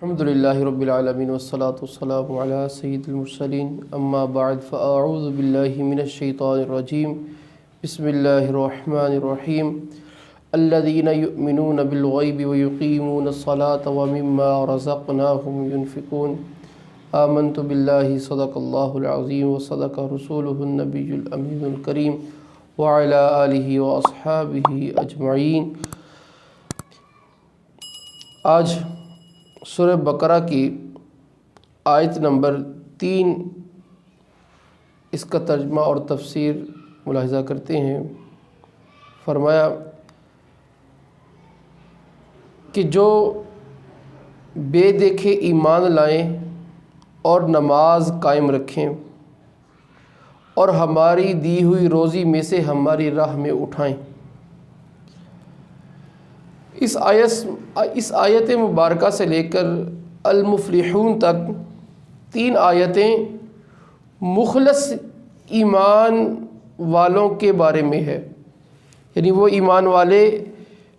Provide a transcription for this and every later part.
الحمد للہ رب العالمین والصلاة والسلام علی سید المرسلین اما بعد فاعوذ باللہ من الشیطان الرجیم بسم اللہ الرحمن الرحیم الذین یؤمنون بالغیب ویقیمون الصلاة ومما رزقناہم ینفقون آمنت باللہ صدق اللہ العظیم وصدق رسولہ النبی الامین الکریم وعلی آلہ واصحابہ اجمعین۔ آج سورہ بقرہ کی آیت نمبر 3 اس کا ترجمہ اور تفسیر ملاحظہ کرتے ہیں۔ فرمایا کہ جو بے دیکھے ایمان لائیں اور نماز قائم رکھیں اور ہماری دی ہوئی روزی میں سے ہماری راہ میں اٹھائیں۔ اس آیت مبارکہ سے لے کر المفلحون تک 3 آیتیں مخلص ایمان والوں کے بارے میں ہے، یعنی وہ ایمان والے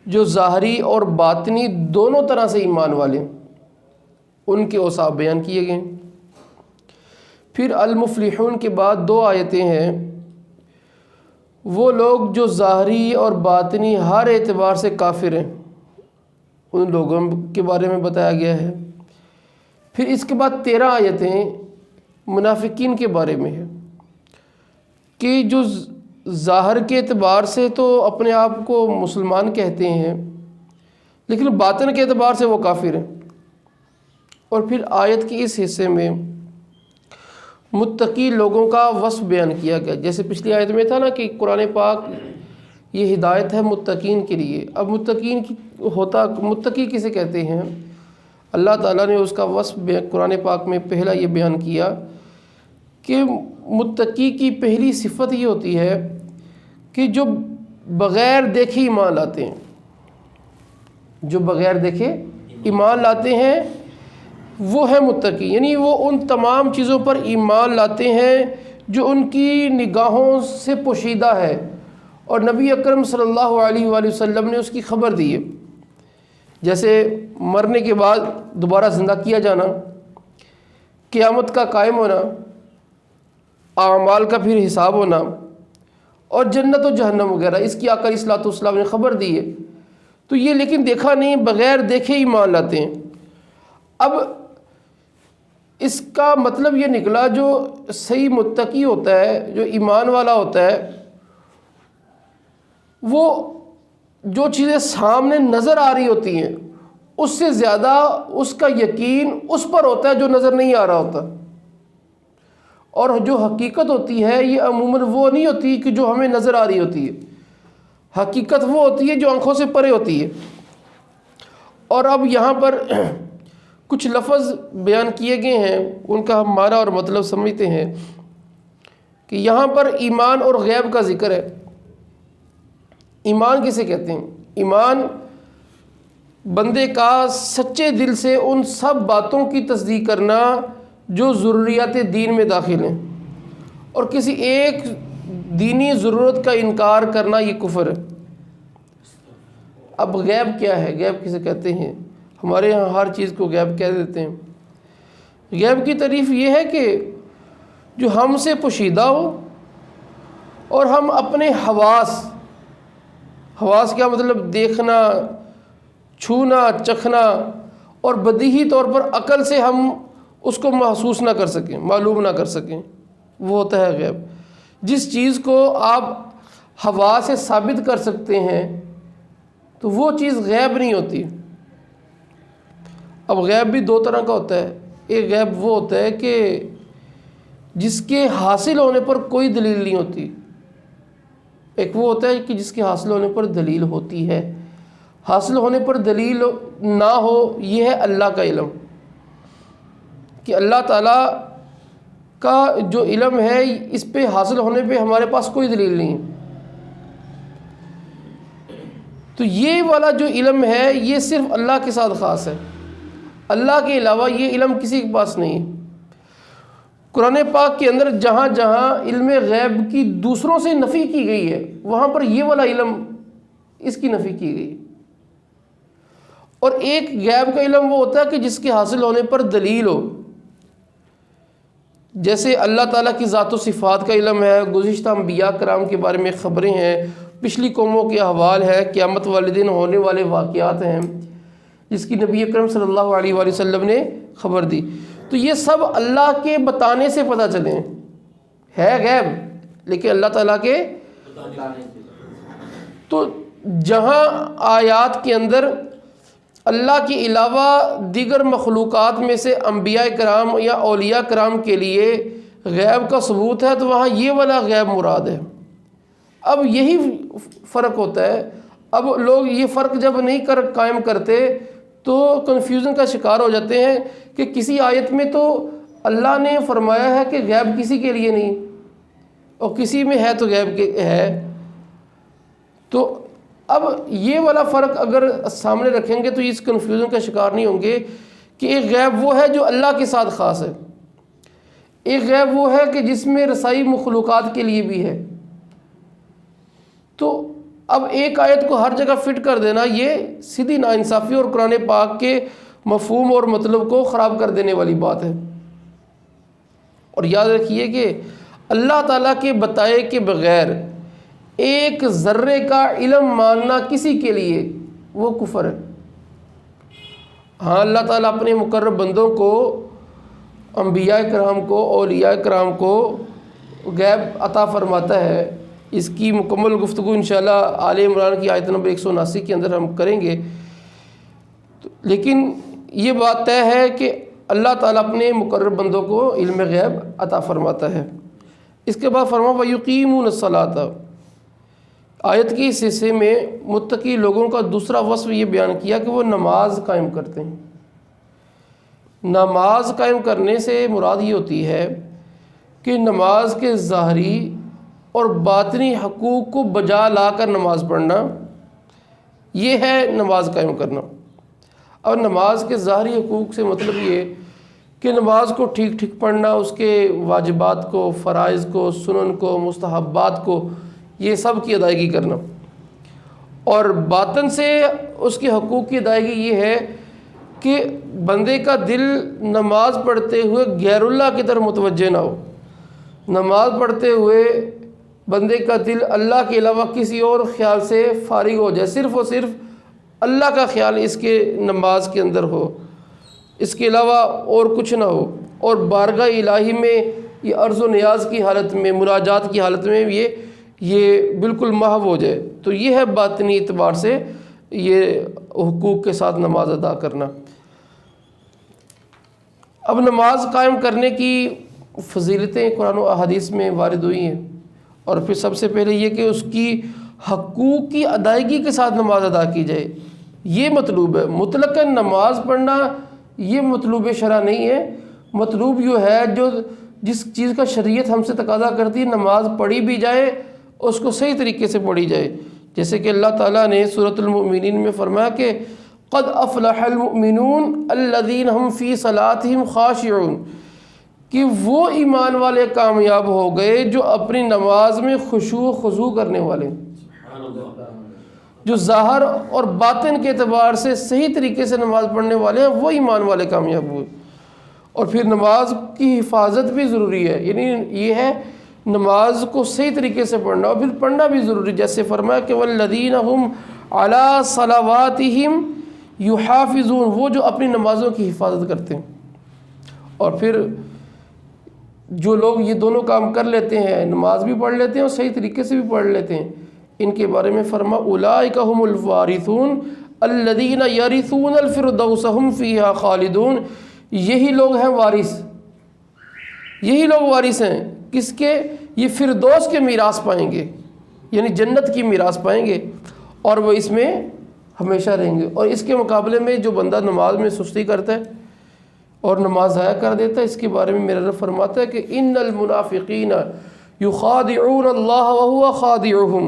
جو ظاہری اور باطنی دونوں طرح سے ایمان والے، ان کے اوصاف بیان کیے گئے۔ پھر المفلحون کے بعد 2 آیتیں ہیں، وہ لوگ جو ظاہری اور باطنی ہر اعتبار سے کافر ہیں، ان لوگوں کے بارے میں بتایا گیا ہے۔ پھر اس کے بعد 13 آیتیں منافقین کے بارے میں ہے کہ جو ظاہر کے اعتبار سے تو اپنے آپ کو مسلمان کہتے ہیں لیکن باطن کے اعتبار سے وہ کافر ہیں۔ اور پھر آیت کے اس حصے میں متقی لوگوں کا وصف بیان کیا گیا، جیسے پچھلی آیت میں تھا نا کہ قرآن پاک یہ ہدایت ہے متقین کے لیے۔ اب متقی کسے کہتے ہیں؟ اللہ تعالیٰ نے اس کا وصف قرآن پاک میں پہلا یہ بیان کیا کہ متقی کی پہلی صفت یہ ہوتی ہے کہ جو بغیر دیکھے ایمان لاتے ہیں، جو بغیر دیکھے ایمان لاتے ہیں وہ ہے متقی، یعنی وہ ان تمام چیزوں پر ایمان لاتے ہیں جو ان کی نگاہوں سے پوشیدہ ہے، اور نبی اکرم صلی اللہ علیہ وآلہ وسلم نے اس کی خبر دی ہے، جیسے مرنے کے بعد دوبارہ زندہ کیا جانا، قیامت کا قائم ہونا، اعمال کا پھر حساب ہونا، اور جنت و جہنم وغیرہ، اس کی آقا صلی اللہ علیہ وسلم نے خبر دی ہے۔ تو یہ لیکن دیکھا نہیں، بغیر دیکھے ایمان لاتے ہیں۔ اب اس کا مطلب یہ نکلا جو صحیح متقی ہوتا ہے، جو ایمان والا ہوتا ہے، وہ جو چیزیں سامنے نظر آ رہی ہوتی ہیں اس سے زیادہ اس کا یقین اس پر ہوتا ہے جو نظر نہیں آ رہا ہوتا، اور جو حقیقت ہوتی ہے یہ عموماً وہ نہیں ہوتی کہ جو ہمیں نظر آ رہی ہوتی ہے، حقیقت وہ ہوتی ہے جو آنکھوں سے پرے ہوتی ہے۔ اور اب یہاں پر کچھ لفظ بیان کیے گئے ہیں، ان کا ہم معنی اور مطلب سمجھتے ہیں کہ یہاں پر ایمان اور غیب کا ذکر ہے۔ ایمان کسے کہتے ہیں؟ ایمان بندے کا سچے دل سے ان سب باتوں کی تصدیق کرنا جو ضروریات دین میں داخل ہیں، اور کسی ایک دینی ضرورت کا انکار کرنا یہ کفر ہے۔ اب غیب کیا ہے؟ غیب کسے کہتے ہیں؟ ہمارے ہاں ہر چیز کو غیب کہہ دیتے ہیں۔ غیب کی تعریف یہ ہے کہ جو ہم سے پوشیدہ ہو اور ہم اپنے حواس کیا مطلب؟ دیکھنا، چھونا، چکھنا، اور بدیہی طور پر عقل سے ہم اس کو محسوس نہ کر سکیں، معلوم نہ کر سکیں، وہ ہوتا ہے غیب۔ جس چیز کو آپ حواس سے ثابت کر سکتے ہیں تو وہ چیز غیب نہیں ہوتی۔ اب غیب بھی 2 طرح کا ہوتا ہے۔ ایک غیب وہ ہوتا ہے کہ جس کے حاصل ہونے پر کوئی دلیل نہیں ہوتی، ایک وہ ہوتا ہے کہ جس کے حاصل ہونے پر دلیل ہوتی ہے۔ حاصل ہونے پر دلیل نہ ہو یہ ہے اللہ کا علم، کہ اللہ تعالیٰ کا جو علم ہے اس پہ حاصل ہونے پہ ہمارے پاس کوئی دلیل نہیں۔ تو یہ والا جو علم ہے یہ صرف اللہ کے ساتھ خاص ہے، اللہ کے علاوہ یہ علم کسی کے پاس نہیں ہے۔ قرآن پاک کے اندر جہاں جہاں علم غیب کی دوسروں سے نفی کی گئی ہے وہاں پر یہ والا علم اس کی نفی کی گئی، اور ایک غیب کا علم وہ ہوتا ہے کہ جس کے حاصل ہونے پر دلیل ہو، جیسے اللہ تعالیٰ کی ذات و صفات کا علم ہے، گزشتہ انبیاء کرام کے بارے میں خبریں ہیں، پچھلی قوموں کے احوال ہے، قیامت والے دن ہونے والے واقعات ہیں جس کی نبی اکرم صلی اللہ علیہ وآلہ وسلم نے خبر دی. تو یہ سب اللہ کے بتانے سے پتہ چلے، ہے غیب لیکن اللہ تعالیٰ کے. تو جہاں آیات کے اندر اللہ کے علاوہ دیگر مخلوقات میں سے انبیاء کرام یا اولیاء کرام کے لیے غیب کا ثبوت ہے تو وہاں یہ والا غیب مراد ہے. اب یہی فرق ہوتا ہے. اب لوگ یہ فرق جب نہیں قائم کرتے تو کنفیوژن کا شکار ہو جاتے ہیں کہ کسی آیت میں تو اللہ نے فرمایا ہے کہ غیب کسی کے لیے نہیں اور کسی میں ہے تو غیب ہے. تو اب یہ والا فرق اگر سامنے رکھیں گے تو اس کنفیوژن کا شکار نہیں ہوں گے کہ ایک غیب وہ ہے جو اللہ کے ساتھ خاص ہے، ایک غیب وہ ہے کہ جس میں رسائی مخلوقات کے لیے بھی ہے. تو اب ایک آیت کو ہر جگہ فٹ کر دینا یہ سیدھی ناانصافی اور قرآن پاک کے مفہوم اور مطلب کو خراب کر دینے والی بات ہے. اور یاد رکھیے کہ اللہ تعالیٰ کے بتائے کے بغیر ایک ذرے کا علم ماننا کسی کے لیے وہ کفر ہے. ہاں اللہ تعالیٰ اپنے مقرب بندوں کو، انبیاء کرام کو، اولیاء کرام کو غیب عطا فرماتا ہے. اس کی مکمل گفتگو انشاءاللہ آل عمران کی آیت نمبر 179 کے اندر ہم کریں گے. لیکن یہ بات طے ہے کہ اللہ تعالیٰ اپنے مقرب بندوں کو علم غیب عطا فرماتا ہے. اس کے بعد فرمایا وَيُقِيمُونَ الصَّلَاةَ. آیت کے اس حصے میں متقی لوگوں کا دوسرا وصف یہ بیان کیا کہ وہ نماز قائم کرتے ہیں. نماز قائم کرنے سے مراد یہ ہوتی ہے کہ نماز کے ظاہری اور باطنی حقوق کو بجا لا کر نماز پڑھنا، یہ ہے نماز قائم کرنا. اور نماز کے ظاہری حقوق سے مطلب یہ کہ نماز کو ٹھیک ٹھیک پڑھنا، اس کے واجبات کو، فرائض کو، سنن کو، مستحبات کو، یہ سب کی ادائیگی کرنا. اور باطن سے اس کے حقوق کی ادائیگی یہ ہے کہ بندے کا دل نماز پڑھتے ہوئے غیر اللہ کی طرف متوجہ نہ ہو. نماز پڑھتے ہوئے بندے کا دل اللہ کے علاوہ کسی اور خیال سے فارغ ہو جائے، صرف اور صرف اللہ کا خیال اس کے نماز کے اندر ہو، اس کے علاوہ اور کچھ نہ ہو. اور بارگاہ الہی میں یہ عرض و نیاز کی حالت میں، مناجات کی حالت میں یہ بالکل محو ہو جائے. تو یہ ہے باطنی اعتبار سے یہ حقوق کے ساتھ نماز ادا کرنا. اب نماز قائم کرنے کی فضیلتیں قرآن و احادیث میں وارد ہوئی ہیں. اور پھر سب سے پہلے یہ کہ اس کی حقوق کی ادائیگی کے ساتھ نماز ادا کی جائے، یہ مطلوب ہے. مطلق نماز پڑھنا یہ مطلوب شرع نہیں ہے. مطلوب یہ ہے جو جس چیز کا شریعت ہم سے تقاضا کرتی ہے نماز پڑھی بھی جائے، اس کو صحیح طریقے سے پڑھی جائے. جیسے کہ اللہ تعالیٰ نے سورۃ المؤمنین میں فرمایا کہ قد افلح المؤمنون الذین هم فی صلاتہم خاشعون، کہ وہ ایمان والے کامیاب ہو گئے جو اپنی نماز میں خشوع و خضوع کرنے والے، جو ظاہر اور باطن کے اعتبار سے صحیح طریقے سے نماز پڑھنے والے ہیں، وہ ایمان والے کامیاب ہوئے. اور پھر نماز کی حفاظت بھی ضروری ہے، یعنی یہ ہے نماز کو صحیح طریقے سے پڑھنا، اور پھر پڑھنا بھی ضروری. جیسے فرمایا کہ والذین هم علی صلواتہم یحافظون، وہ جو اپنی نمازوں کی حفاظت کرتے ہیں. اور پھر جو لوگ یہ دونوں کام کر لیتے ہیں، نماز بھی پڑھ لیتے ہیں اور صحیح طریقے سے بھی پڑھ لیتے ہیں، ان کے بارے میں فرمایا اولئک هم الوارثون الذین یرثون الفردوس هم فیہا خالدون. یہی لوگ ہیں وارث، یہی لوگ وارث ہیں کس کے؟ یہ فردوس کے میراث پائیں گے، یعنی جنت کی میراث پائیں گے اور وہ اس میں ہمیشہ رہیں گے. اور اس کے مقابلے میں جو بندہ نماز میں سستی کرتا ہے اور نماز ضائع کر دیتا ہے، اس کے بارے میں میرا رب فرماتا ہے کہ ان المنافقین یخادعون اللہ وهو خادعهم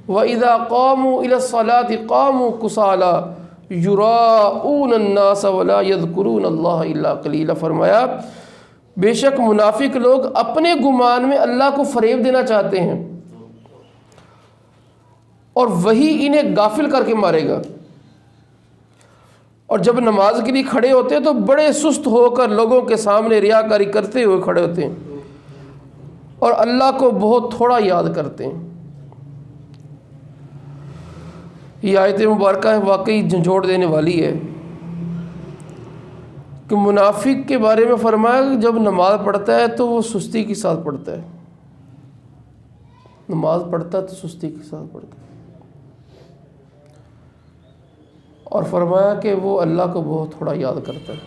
واذا قاموا الى الصلاة قاموا كسالى یراؤون الناس ولا یذکرون اللہ الا قلیلا. فرمایا بے شک منافق لوگ اپنے گمان میں اللہ کو فریب دینا چاہتے ہیں اور وہی انہیں غافل کر کے مارے گا. اور جب نماز کے لیے کھڑے ہوتے ہیں تو بڑے سست ہو کر لوگوں کے سامنے ریاکاری کرتے ہوئے کھڑے ہوتے ہیں اور اللہ کو بہت تھوڑا یاد کرتے ہیں۔ یہ آیت مبارکہ ہے، واقعی جھنجھوڑ دینے والی ہے کہ منافق کے بارے میں فرمایا کہ جب نماز پڑھتا ہے تو وہ سستی کے ساتھ پڑھتا ہے، نماز پڑھتا ہے تو سستی کے ساتھ پڑھتا ہے، اور فرمایا کہ وہ اللہ کو بہت تھوڑا یاد کرتا ہے۔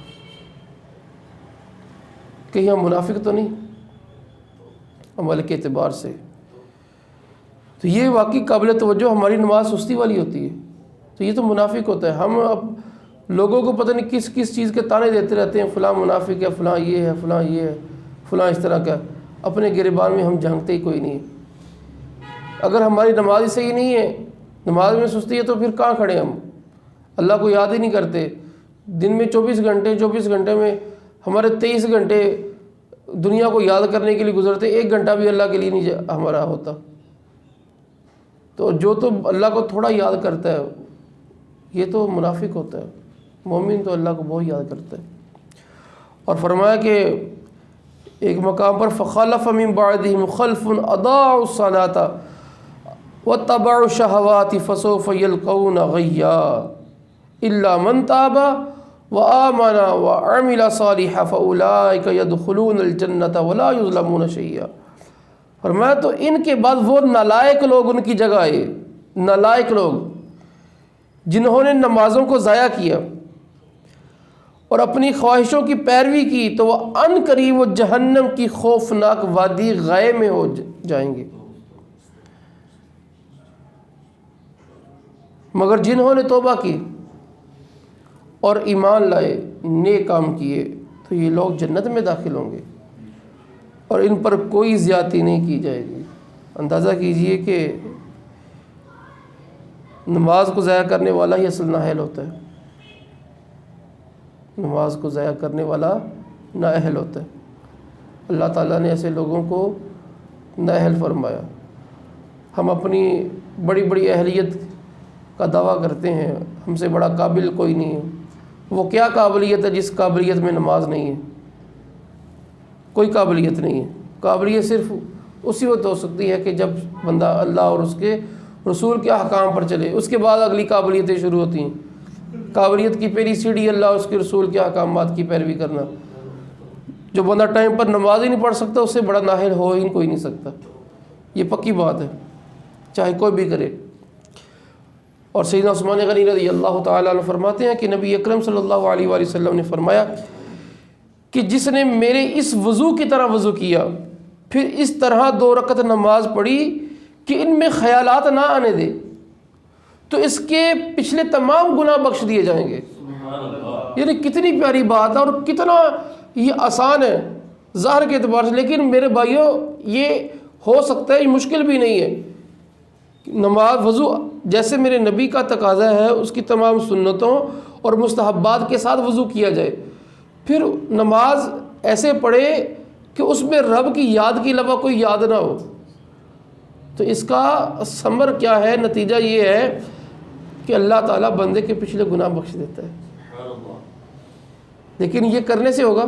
کہیں ہم منافق تو نہیں عمل کے اعتبار سے؟ تو یہ واقعی قابل توجہ، ہماری نماز سستی والی ہوتی ہے تو یہ تو منافق ہوتا ہے۔ ہم اب لوگوں کو پتہ نہیں کس کس چیز کے تانے دیتے رہتے ہیں، فلاں منافق ہے، فلاں یہ ہے، فلاں یہ ہے، فلاں اس طرح کا، اپنے گریبان میں ہم جھانکتے ہی کوئی نہیں ہے۔ اگر ہماری نماز ہی صحیح نہیں ہے، نماز میں سستی ہے، تو پھر کہاں کھڑے ہم؟ اللہ کو یاد ہی نہیں کرتے۔ دن میں 24 گھنٹے میں ہمارے 23 گھنٹے دنیا کو یاد کرنے کے لیے گزرتے، 1 گھنٹہ بھی اللہ کے لیے نہیں ہمارا ہوتا۔ تو جو تو اللہ کو تھوڑا یاد کرتا ہے یہ تو منافق ہوتا ہے، مومن تو اللہ کو بہت یاد کرتا ہے۔ اور فرمایا کہ ایک مقام پر فخلف من بعدهم خلف اضاعوا الصلاة واتبعوا الشهوات فسوف يلقون غيا الا من تاب وآمن وعمل صالحا فأولئك يدخلون الجنة ولا يظلمون شيئا۔ فرمایا تو ان کے بعد وہ نالائق لوگ ان کی جگہ آئے، نالائق لوگ جنہوں نے نمازوں کو ضائع کیا اور اپنی خواہشوں کی پیروی کی، تو وہ ان قریب وہ جہنم کی خوفناک وادی غائے میں ہو جائیں گے۔ مگر جنہوں نے توبہ کی اور ایمان لائے، نیک کام کیے، تو یہ لوگ جنت میں داخل ہوں گے اور ان پر کوئی زیادتی نہیں کی جائے گی۔ اندازہ کیجئے کہ نماز کو ضائع کرنے والا ہی اصل نااہل ہوتا ہے، نماز کو ضائع کرنے والا نااہل ہوتا ہے۔ اللہ تعالیٰ نے ایسے لوگوں کو نااہل فرمایا۔ ہم اپنی بڑی بڑی اہلیت کا دعویٰ کرتے ہیں، ہم سے بڑا قابل کوئی نہیں ہے۔ وہ کیا قابلیت ہے جس قابلیت میں نماز نہیں ہے؟ کوئی قابلیت نہیں ہے۔ قابلیت صرف اسی وقت ہو سکتی ہے کہ جب بندہ اللہ اور اس کے رسول کے احکام پر چلے، اس کے بعد اگلی قابلیتیں شروع ہوتی ہیں۔ قابلیت کی پہلی سیڑھی اللہ اور اس کے رسول کے احکامات کی پیروی کرنا۔ جو بندہ ٹائم پر نماز ہی نہیں پڑھ سکتا، اس سے بڑا نااہل ہو ہی کوئی نہیں سکتا، یہ پکی بات ہے، چاہے کوئی بھی کرے۔ اور سیدنا عثمان غنی رضی اللہ تعالیٰ عنہ فرماتے ہیں کہ نبی اکرم صلی اللہ علیہ وآلہ وسلم نے فرمایا کہ جس نے میرے اس وضو کی طرح وضو کیا، پھر اس طرح 2 رکعت نماز پڑھی کہ ان میں خیالات نہ آنے دے، تو اس کے پچھلے تمام گناہ بخش دیے جائیں گے۔ یعنی کتنی پیاری بات ہے اور کتنا یہ آسان ہے ظاہر کے اعتبار سے، لیکن میرے بھائیوں یہ ہو سکتا ہے، یہ مشکل بھی نہیں ہے۔ نماز وضو جیسے میرے نبی کا تقاضا ہے، اس کی تمام سنتوں اور مستحبات کے ساتھ وضو کیا جائے، پھر نماز ایسے پڑھے کہ اس میں رب کی یاد کے علاوہ کوئی یاد نہ ہو، تو اس کا ثمر کیا ہے؟ نتیجہ یہ ہے کہ اللہ تعالیٰ بندے کے پچھلے گناہ بخش دیتا ہے۔ لیکن یہ کرنے سے ہوگا،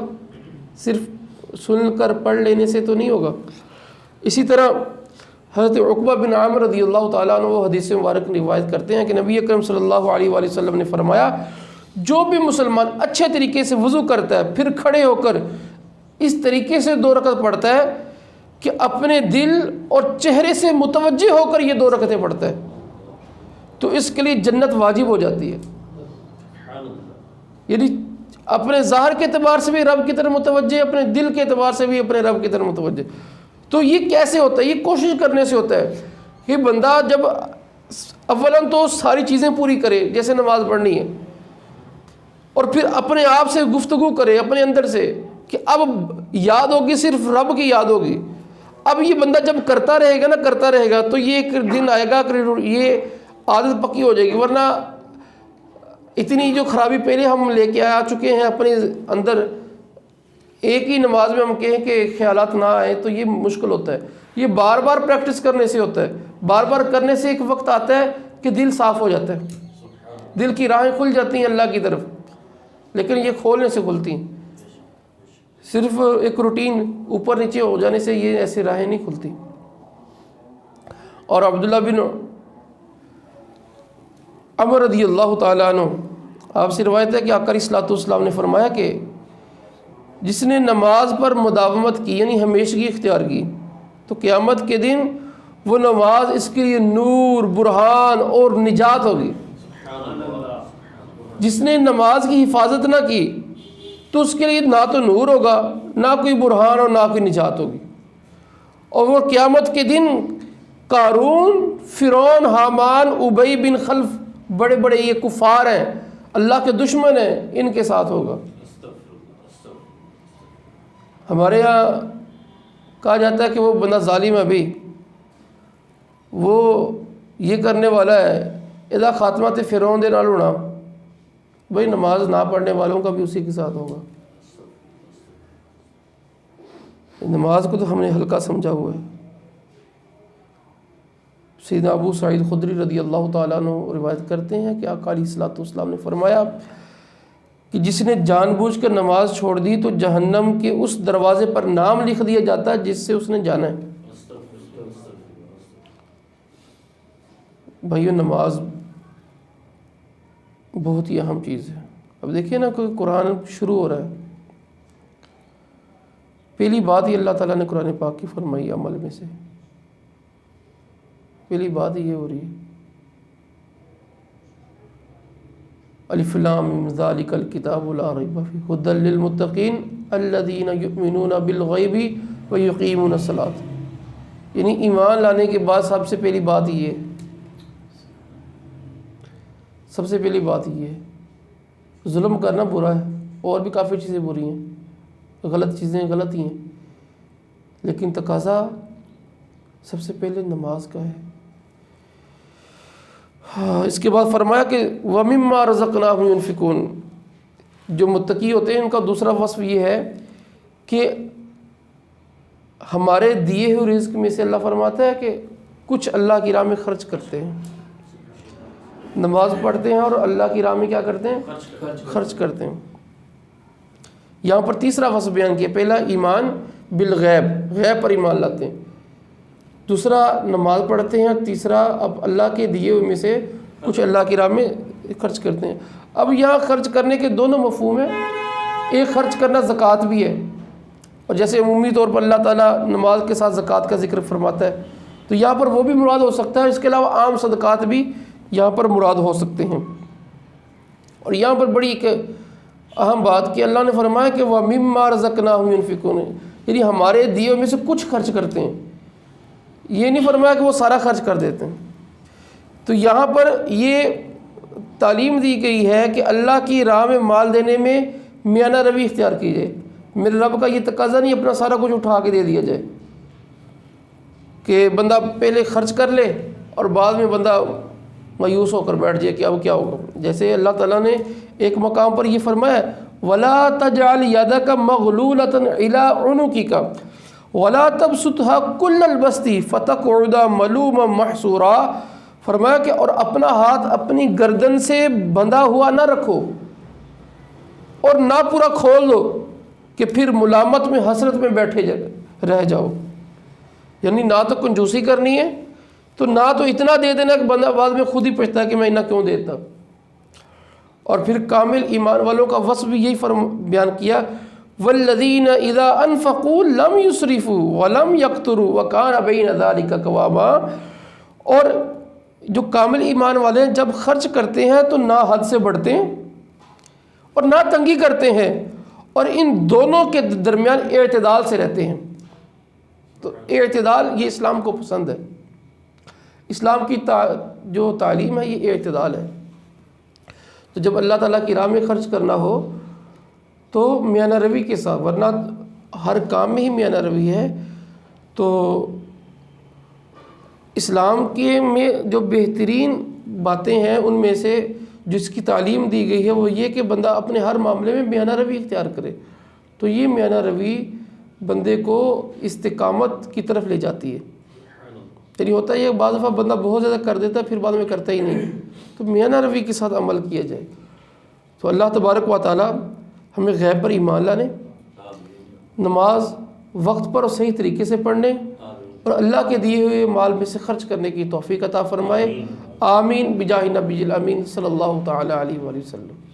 صرف سن کر پڑھ لینے سے تو نہیں ہوگا۔ اسی طرح حضرت عقبہ بن عامر رضی اللہ تعالیٰ عنہ وہ حدیث مبارک روایت کرتے ہیں کہ نبی اکرم صلی اللہ علیہ وآلہ وسلم نے فرمایا، جو بھی مسلمان اچھے طریقے سے وضو کرتا ہے، پھر کھڑے ہو کر اس طریقے سے 2 رکعت پڑھتا ہے کہ اپنے دل اور چہرے سے متوجہ ہو کر یہ 2 رکعتیں پڑھتا ہے، تو اس کے لیے جنت واجب ہو جاتی ہے۔ یعنی اپنے ظاہر کے اعتبار سے بھی رب کی طرف متوجہ، اپنے دل کے اعتبار سے بھی اپنے رب کی طرف متوجہ۔ تو یہ کیسے ہوتا ہے؟ یہ کوشش کرنے سے ہوتا ہے کہ بندہ جب اولاً تو ساری چیزیں پوری کرے، جیسے نماز پڑھنی ہے، اور پھر اپنے آپ سے گفتگو کرے اپنے اندر سے کہ اب یاد ہوگی، صرف رب کی یاد ہوگی۔ اب یہ بندہ جب کرتا رہے گا نا، کرتا رہے گا، تو یہ ایک دن آئے گا کہ یہ عادت پکی ہو جائے گی۔ ورنہ اتنی جو خرابی پہلے ہم لے کے آ چکے ہیں اپنے اندر، ایک ہی نماز میں ہم کہیں کہ خیالات نہ آئیں، تو یہ مشکل ہوتا ہے۔ یہ بار بار پریکٹس کرنے سے ہوتا ہے، بار بار کرنے سے ایک وقت آتا ہے کہ دل صاف ہو جاتا ہے، دل کی راہیں کھل جاتی ہیں اللہ کی طرف۔ لیکن یہ کھولنے سے کھلتی ہیں. صرف ایک روٹین اوپر نیچے ہو جانے سے یہ ایسے راہیں نہیں کھلتی. اور عبداللہ بن عمر رضی اللہ تعالیٰ عنہ آپ سے روایت ہے کہ آقا علیہ الصلوۃ والسلام نے فرمایا کہ جس نے نماز پر مداومت کی یعنی ہمیشگی اختیار کی تو قیامت کے دن وہ نماز اس کے لیے نور، برہان اور نجات ہوگی. جس نے نماز کی حفاظت نہ کی تو اس کے لیے نہ تو نور ہوگا، نہ کوئی برہان اور نہ کوئی نجات ہوگی. اور وہ قیامت کے دن قارون، فرعون، حامان، ابی بن خلف، بڑے بڑے یہ کفار ہیں، اللہ کے دشمن ہیں، ان کے ساتھ ہوگا. ہمارے ہاں کہا جاتا ہے کہ وہ بندہ ظالم ہے، بھی وہ یہ کرنے والا ہے، اذا خاتمہ فرعون دے نال ہونا. بھائی نماز نہ پڑھنے والوں کا بھی اسی کے ساتھ ہوگا. نماز کو تو ہم نے ہلکا سمجھا ہوا ہے. سیدنا ابو سعید خدری رضی اللہ تعالیٰ عنہ روایت کرتے ہیں کہ آقا علیہ الصلوۃ والسلام نے فرمایا کہ جس نے جان بوجھ کر نماز چھوڑ دی تو جہنم کے اس دروازے پر نام لکھ دیا جاتا ہے جس سے اس نے جانا ہے. بھائیو نماز بہت ہی اہم چیز ہے. اب دیکھیں نا کوئی قرآن شروع ہو رہا ہے، پہلی بات ہی اللہ تعالیٰ نے قرآن پاک کی فرمائی عمل میں سے، پہلی بات یہ ہو رہی ہے الف لام میم ذالک الکتاب لا ریب فیہ ھدی للمتقین الذین یؤمنون بالغیب ویقیمون الصلاۃ. یعنی ایمان لانے کے بعد سب سے پہلی بات یہ ہے، سب سے پہلی بات یہ ہے. ظلم کرنا برا ہے، اور بھی کافی چیزیں بری ہیں، غلط چیزیں غلط ہی ہیں، لیکن تقاضا سب سے پہلے نماز کا ہے. اس کے بعد فرمایا کہ وَمِمَّا رَزَقْنَاهُمْ يُنْفِقُونَ. جو متقی ہوتے ہیں ان کا دوسرا وصف یہ ہے کہ ہمارے دیے ہوئے رزق میں سے اللہ فرماتا ہے کہ کچھ اللہ کی راہ میں خرچ کرتے ہیں. نماز پڑھتے ہیں اور اللہ کی راہ میں کیا کرتے ہیں؟ خرچ کرتے ہیں. یہاں پر تیسرا وصف بیان کیا، پہلا ایمان بالغیب، غیب پر ایمان لاتے ہیں، دوسرا نماز پڑھتے ہیں، تیسرا اب اللہ کے دیے ہوئے میں سے کچھ اللہ کی راہ میں خرچ کرتے ہیں. اب یہاں خرچ کرنے کے دونوں مفہوم ہیں. ایک خرچ کرنا زکوٰۃ بھی ہے، اور جیسے عمومی طور پر اللہ تعالیٰ نماز کے ساتھ زکوٰۃ کا ذکر فرماتا ہے تو یہاں پر وہ بھی مراد ہو سکتا ہے. اس کے علاوہ عام صدقات بھی یہاں پر مراد ہو سکتے ہیں. اور یہاں پر بڑی ایک اہم بات کہ اللہ نے فرمایا کہ وَمِمَّا رَزَقْنَاهُمْ يُنْفِقُونَ، یعنی ہمارے دیے میں سے کچھ خرچ کرتے ہیں. یہ نہیں فرمایا کہ وہ سارا خرچ کر دیتے ہیں. تو یہاں پر یہ تعلیم دی گئی ہے کہ اللہ کی راہ میں مال دینے میں میانہ روی اختیار کی جائے. میرے رب کا یہ تقاضا نہیں اپنا سارا کچھ اٹھا کے دے دیا جائے کہ بندہ پہلے خرچ کر لے اور بعد میں بندہ مایوس ہو کر بیٹھ جائے کہ اب کیا ہوگا. جیسے اللہ تعالیٰ نے ایک مقام پر یہ فرمایا وَلَا تَجْعَلْ يَدَكَ مَغْلُولَةً إِلَىٰ عُنُقِكَ وَلَا تَبْسُطْهَا كُلَّ الْبَسْطِ فَتَقْعُدَ مَلُومًا مَحْسُورًا. فرمایا کہ اور اپنا ہاتھ اپنی گردن سے بندھا ہوا نہ رکھو اور نہ پورا کھول دو کہ پھر ملامت میں حسرت میں بیٹھے رہ جاؤ. یعنی نہ تو کنجوسی کرنی ہے تو نہ تو اتنا دے دینا کہ بندہ بعد میں خود ہی پوچھتا ہے کہ میں اتنا کیوں دیتا. اور پھر کامل ایمان والوں کا وصف بھی یہی بیان کیا والذین اذا انفقوا لم یسرفوا ولم یقتروا وکان بین ذلک قواما. اور جو کامل ایمان والے ہیں جب خرچ کرتے ہیں تو نہ حد سے بڑھتے ہیں اور نہ تنگی کرتے ہیں اور ان دونوں کے درمیان اعتدال سے رہتے ہیں. تو اعتدال یہ اسلام کو پسند ہے. اسلام کی جو تعلیم ہے یہ اعتدال ہے. تو جب اللہ تعالیٰ کی راہ میں خرچ کرنا ہو تو میانہ روی کے ساتھ، ورنہ ہر کام میں ہی میانہ روی ہے. تو اسلام کے میں جو بہترین باتیں ہیں ان میں سے جس کی تعلیم دی گئی ہے وہ یہ کہ بندہ اپنے ہر معاملے میں میانہ روی اختیار کرے. تو یہ میانہ روی بندے کو استقامت کی طرف لے جاتی ہے. یعنی ہوتا ہے یہ بعض دفعہ بندہ بہت زیادہ کر دیتا ہے پھر بعد میں کرتا ہی نہیں. تو میانہ روی کے ساتھ عمل کیا جائے. تو اللہ تبارک و تعالی ہمیں غیب پر ایمان لانے، نماز وقت پر اور صحیح طریقے سے پڑھنے اور اللہ کے دیے ہوئے مال میں سے خرچ کرنے کی توفیق عطا فرمائے۔ آمین بجاہ نبی الامین صلی اللہ تعالی علیہ وآلہ وسلم۔